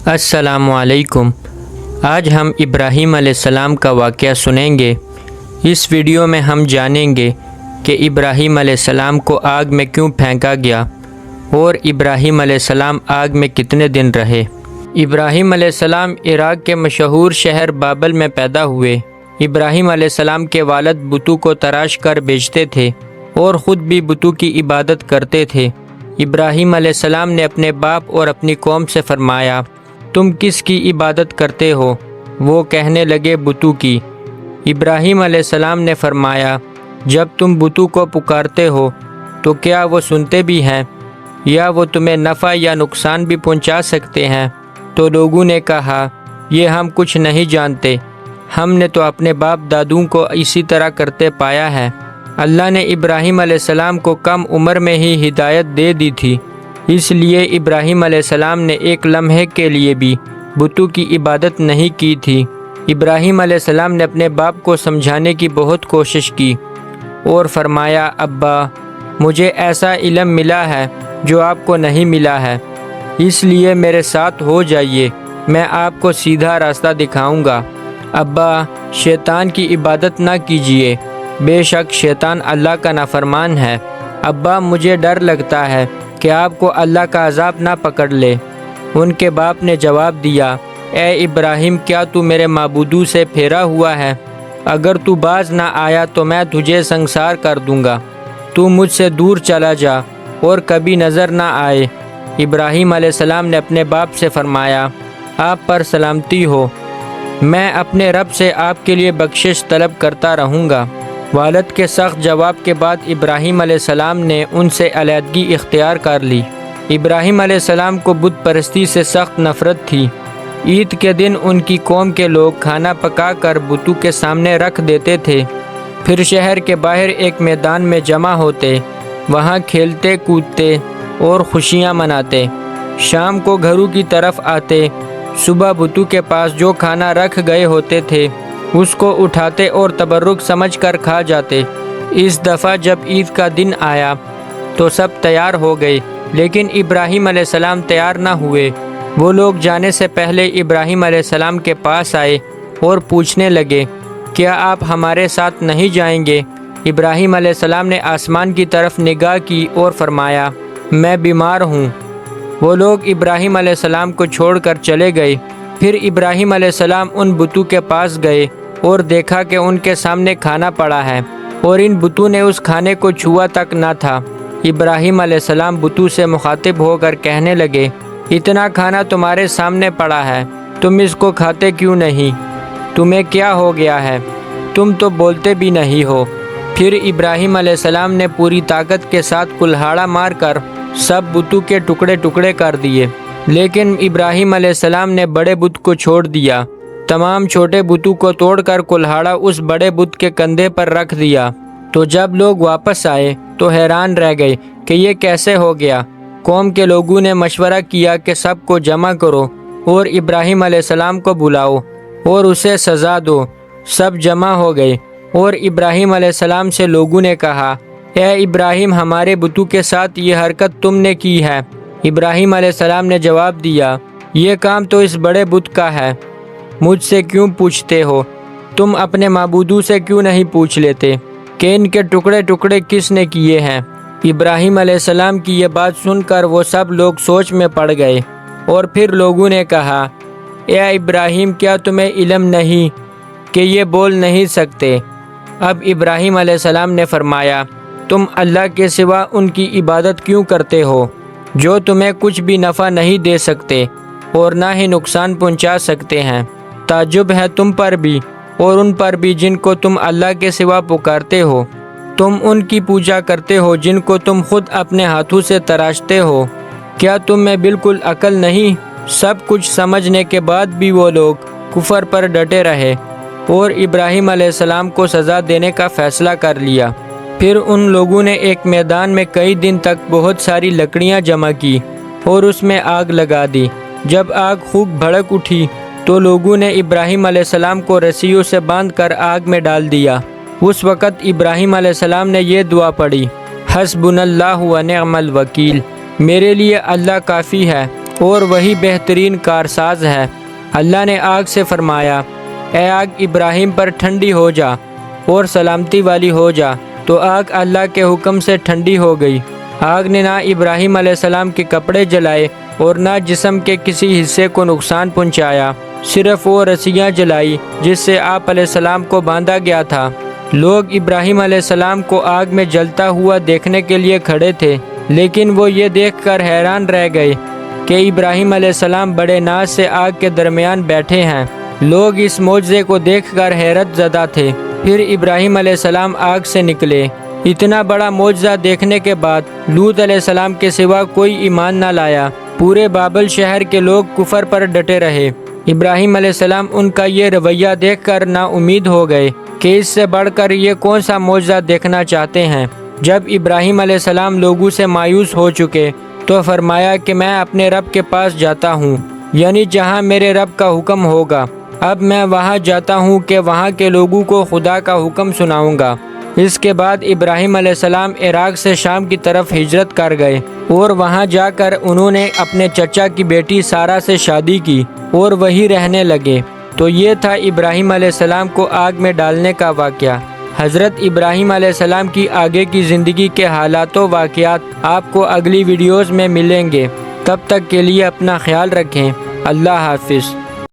السلام علیکم۔ آج ہم ابراہیم علیہ السلام کا واقعہ سنیں گے۔ اس ویڈیو میں ہم جانیں گے کہ ابراہیم علیہ السلام کو آگ میں کیوں پھینکا گیا اور ابراہیم علیہ السلام آگ میں کتنے دن رہے۔ ابراہیم علیہ السلام عراق کے مشہور شہر بابل میں پیدا ہوئے۔ ابراہیم علیہ السلام کے والد بتوں کو تراش کر بیچتے تھے اور خود بھی بتوں کی عبادت کرتے تھے۔ ابراہیم علیہ السلام نے اپنے باپ اور اپنی قوم سے فرمایا، تم کس کی عبادت کرتے ہو؟ وہ کہنے لگے، بتوں کی۔ ابراہیم علیہ السلام نے فرمایا، جب تم بتوں کو پکارتے ہو تو کیا وہ سنتے بھی ہیں یا وہ تمہیں نفع یا نقصان بھی پہنچا سکتے ہیں؟ تو لوگوں نے کہا، یہ ہم کچھ نہیں جانتے، ہم نے تو اپنے باپ دادوں کو اسی طرح کرتے پایا ہے۔ اللہ نے ابراہیم علیہ السلام کو کم عمر میں ہی ہدایت دے دی تھی، اس لیے ابراہیم علیہ السلام نے ایک لمحے کے لیے بھی بتوں کی عبادت نہیں کی تھی۔ ابراہیم علیہ السلام نے اپنے باپ کو سمجھانے کی بہت کوشش کی اور فرمایا، ابا، مجھے ایسا علم ملا ہے جو آپ کو نہیں ملا ہے، اس لیے میرے ساتھ ہو جائیے، میں آپ کو سیدھا راستہ دکھاؤں گا۔ ابا، شیطان کی عبادت نہ کیجیے، بے شک شیطان اللہ کا نافرمان ہے۔ ابا، مجھے ڈر لگتا ہے کہ آپ کو اللہ کا عذاب نہ پکڑ لے۔ ان کے باپ نے جواب دیا، اے ابراہیم، کیا تو میرے معبودوں سے پھیرا ہوا ہے؟ اگر تو باز نہ آیا تو میں تجھے سنگسار کر دوں گا۔ تو مجھ سے دور چلا جا اور کبھی نظر نہ آئے۔ ابراہیم علیہ السلام نے اپنے باپ سے فرمایا، آپ پر سلامتی ہو، میں اپنے رب سے آپ کے لیے بخشش طلب کرتا رہوں گا۔ والد کے سخت جواب کے بعد ابراہیم علیہ السلام نے ان سے علیحدگی اختیار کر لی۔ ابراہیم علیہ السلام کو بت پرستی سے سخت نفرت تھی۔ عید کے دن ان کی قوم کے لوگ کھانا پکا کر بتوں کے سامنے رکھ دیتے تھے، پھر شہر کے باہر ایک میدان میں جمع ہوتے، وہاں کھیلتے کودتے اور خوشیاں مناتے۔ شام کو گھروں کی طرف آتے، صبح بتوں کے پاس جو کھانا رکھ گئے ہوتے تھے اس کو اٹھاتے اور تبرک سمجھ کر کھا جاتے۔ اس دفعہ جب عید کا دن آیا تو سب تیار ہو گئے، لیکن ابراہیم علیہ السلام تیار نہ ہوئے۔ وہ لوگ جانے سے پہلے ابراہیم علیہ السلام کے پاس آئے اور پوچھنے لگے، کیا آپ ہمارے ساتھ نہیں جائیں گے؟ ابراہیم علیہ السلام نے آسمان کی طرف نگاہ کی اور فرمایا، میں بیمار ہوں۔ وہ لوگ ابراہیم علیہ السلام کو چھوڑ کر چلے گئے۔ پھر ابراہیم علیہ السلام ان بتوں کے پاس گئے اور دیکھا کہ ان کے سامنے کھانا پڑا ہے اور ان بتوں نے اس کھانے کو چھوا تک نہ تھا۔ ابراہیم علیہ السلام بتوں سے مخاطب ہو کر کہنے لگے، اتنا کھانا تمہارے سامنے پڑا ہے، تم اس کو کھاتے کیوں نہیں؟ تمہیں کیا ہو گیا ہے؟ تم تو بولتے بھی نہیں ہو۔ پھر ابراہیم علیہ السلام نے پوری طاقت کے ساتھ کلہاڑا مار کر سب بتوں کے ٹکڑے ٹکڑے کر دیے، لیکن ابراہیم علیہ السلام نے بڑے بت کو چھوڑ دیا۔ تمام چھوٹے بتوں کو توڑ کر کلہاڑا اس بڑے بت کے کندھے پر رکھ دیا۔ تو جب لوگ واپس آئے تو حیران رہ گئے کہ یہ کیسے ہو گیا۔ قوم کے لوگوں نے مشورہ کیا کہ سب کو جمع کرو اور ابراہیم علیہ السلام کو بلاؤ اور اسے سزا دو۔ سب جمع ہو گئے اور ابراہیم علیہ السلام سے لوگوں نے کہا، اے ابراہیم، ہمارے بتوں کے ساتھ یہ حرکت تم نے کی ہے۔ ابراہیم علیہ السلام نے جواب دیا، یہ کام تو اس بڑے بت کا ہے، مجھ سے کیوں پوچھتے ہو؟ تم اپنے معبودوں سے کیوں نہیں پوچھ لیتے کہ ان کے ٹکڑے ٹکڑے کس نے کیے ہیں؟ ابراہیم علیہ السلام کی یہ بات سن کر وہ سب لوگ سوچ میں پڑ گئے اور پھر لوگوں نے کہا، اے ابراہیم، کیا تمہیں علم نہیں کہ یہ بول نہیں سکتے؟ اب ابراہیم علیہ السلام نے فرمایا، تم اللہ کے سوا ان کی عبادت کیوں کرتے ہو جو تمہیں کچھ بھی نفع نہیں دے سکتے اور نہ ہی نقصان پہنچا سکتے ہیں؟ تعجب ہے تم پر بھی اور ان پر بھی جن کو تم اللہ کے سوا پکارتے ہو۔ تم ان کی پوجا کرتے ہو جن کو تم خود اپنے ہاتھوں سے تراشتے ہو۔ کیا تم میں بالکل عقل نہیں؟ سب کچھ سمجھنے کے بعد بھی وہ لوگ کفر پر ڈٹے رہے اور ابراہیم علیہ السلام کو سزا دینے کا فیصلہ کر لیا۔ پھر ان لوگوں نے ایک میدان میں کئی دن تک بہت ساری لکڑیاں جمع کی اور اس میں آگ لگا دی۔ جب آگ خوب بھڑک اٹھی تو لوگوں نے ابراہیم علیہ السلام کو رسیوں سے باندھ کر آگ میں ڈال دیا۔ اس وقت ابراہیم علیہ السلام نے یہ دعا پڑھی، حسبنا اللہ و نعم الوکیل، میرے لیے اللہ کافی ہے اور وہی بہترین کارساز ہے۔ اللہ نے آگ سے فرمایا، اے آگ ابراہیم پر ٹھنڈی ہو جا اور سلامتی والی ہو جا، تو آگ اللہ کے حکم سے ٹھنڈی ہو گئی۔ آگ نے نہ ابراہیم علیہ السلام کے کپڑے جلائے اور نہ جسم کے کسی حصے کو نقصان پہنچایا، صرف وہ رسیاں جلائی جس سے آپ علیہ السلام کو باندھا گیا تھا۔ لوگ ابراہیم علیہ السلام کو آگ میں جلتا ہوا دیکھنے کے لیے کھڑے تھے، لیکن وہ یہ دیکھ کر حیران رہ گئے کہ ابراہیم علیہ السلام بڑے ناز سے آگ کے درمیان بیٹھے ہیں۔ لوگ اس معجزے کو دیکھ کر حیرت زدہ تھے۔ پھر ابراہیم علیہ السلام آگ سے نکلے۔ اتنا بڑا معجزہ دیکھنے کے بعد لوط علیہ السلام کے سوا کوئی ایمان نہ لایا۔ پورے بابل شہر کے لوگ کفر پر ڈٹے رہے۔ ابراہیم علیہ السلام ان کا یہ رویہ دیکھ کر نا امید ہو گئے کہ اس سے بڑھ کر یہ کون سا معجزہ دیکھنا چاہتے ہیں۔ جب ابراہیم علیہ السلام لوگوں سے مایوس ہو چکے تو فرمایا کہ میں اپنے رب کے پاس جاتا ہوں، یعنی جہاں میرے رب کا حکم ہوگا۔ اب میں وہاں جاتا ہوں کہ وہاں کے لوگوں کو خدا کا حکم سناؤں گا۔ اس کے بعد ابراہیم علیہ السلام عراق سے شام کی طرف ہجرت کر گئے اور وہاں جا کر انہوں نے اپنے چچا کی بیٹی سارہ سے شادی کی اور وہی رہنے لگے۔ تو یہ تھا ابراہیم علیہ السلام کو آگ میں ڈالنے کا واقعہ۔ حضرت ابراہیم علیہ السلام کی آگے کی زندگی کے حالات و واقعات آپ کو اگلی ویڈیوز میں ملیں گے۔ تب تک کے لیے اپنا خیال رکھیں۔ اللہ حافظ۔